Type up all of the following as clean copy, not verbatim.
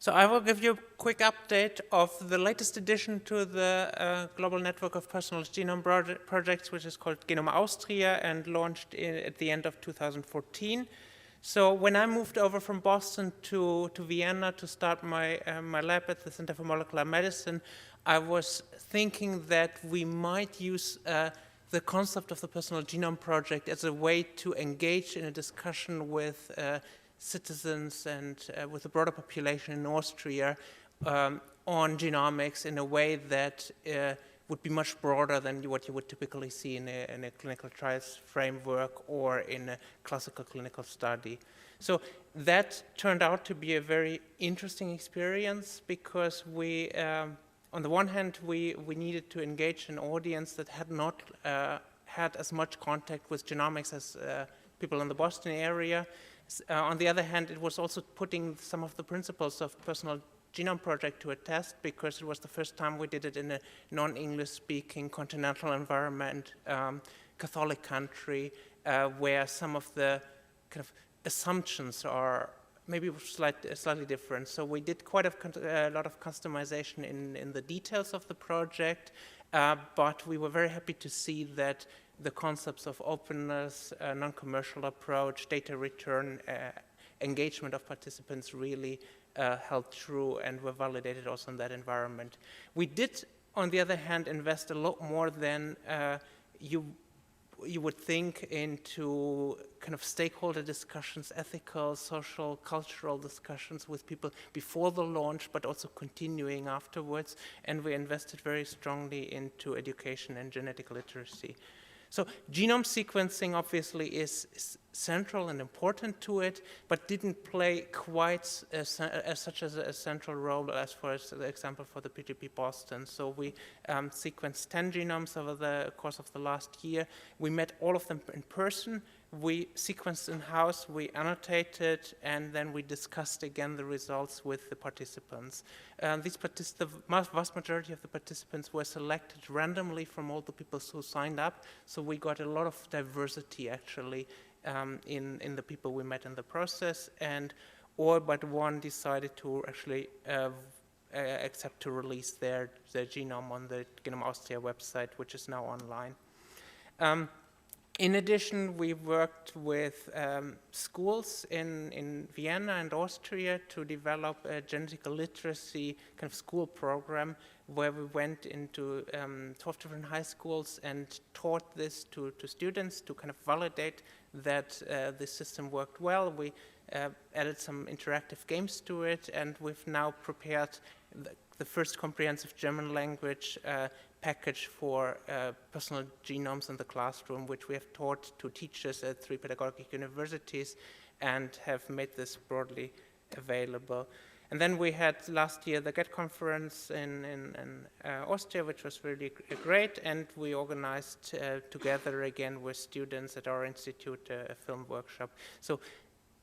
So I will give you a quick update of the latest addition to the global network of personal genome projects, which is called Genome Austria and launched at the end of 2014. So when I moved over from Boston to Vienna to start my lab at the Center for Molecular Medicine, I was thinking that we might use the concept of the Personal Genome Project as a way to engage in a discussion with citizens and with the broader population in Austria on genomics in a way that would be much broader than what you would typically see in a clinical trials framework or in a classical clinical study. So that turned out to be a very interesting experience because we, on the one hand, we needed to engage an audience that had not had as much contact with genomics as people in the Boston area. On the other hand, it was also putting some of the principles of Personal Genome Project to a test because it was the first time we did it in a non-English speaking continental environment, Catholic country, where some of the kind of assumptions are maybe slightly different. So we did quite a lot of customization in the details of the project, but we were very happy to see that the concepts of openness, non-commercial approach, data return, engagement of participants really held true and were validated also in that environment. We did, on the other hand, invest a lot more than you would think into kind of stakeholder discussions, ethical, social, cultural discussions with people before the launch, but also continuing afterwards. And we invested very strongly into education and genetic literacy. So genome sequencing obviously is central and important to it, but didn't play quite such as a central role as for the example for the PGP Boston. So we sequenced 10 genomes over the course of the last year. We met all of them in person. We sequenced in-house, we annotated, and then we discussed again the results with the participants. The vast majority of the participants were selected randomly from all the people who signed up, so we got a lot of diversity actually in the people we met in the process, and all but one decided to actually accept to release their genome on the Genome Austria website, which is now online. In addition, we worked with schools in Vienna and Austria to develop a genetic literacy kind of school program where we went into 12 different high schools and taught this to students to kind of validate that the system worked well. We added some interactive games to it, and we've now prepared the first comprehensive German language package for personal genomes in the classroom, which we have taught to teachers at 3 pedagogic universities and have made this broadly available. And then we had last year the GET conference in Austria, which was really great, and we organized together again with students at our institute a film workshop. So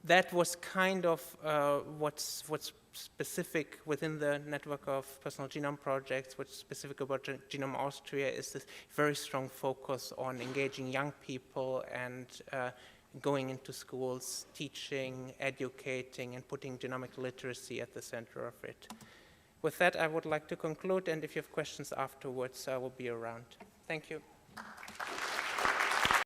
that was kind of what's specific within the network of personal genome projects. What's specific about Genome Austria is this very strong focus on engaging young people and going into schools, teaching, educating, and putting genomic literacy at the center of it. With that, I would like to conclude, and if you have questions afterwards, I will be around. Thank you.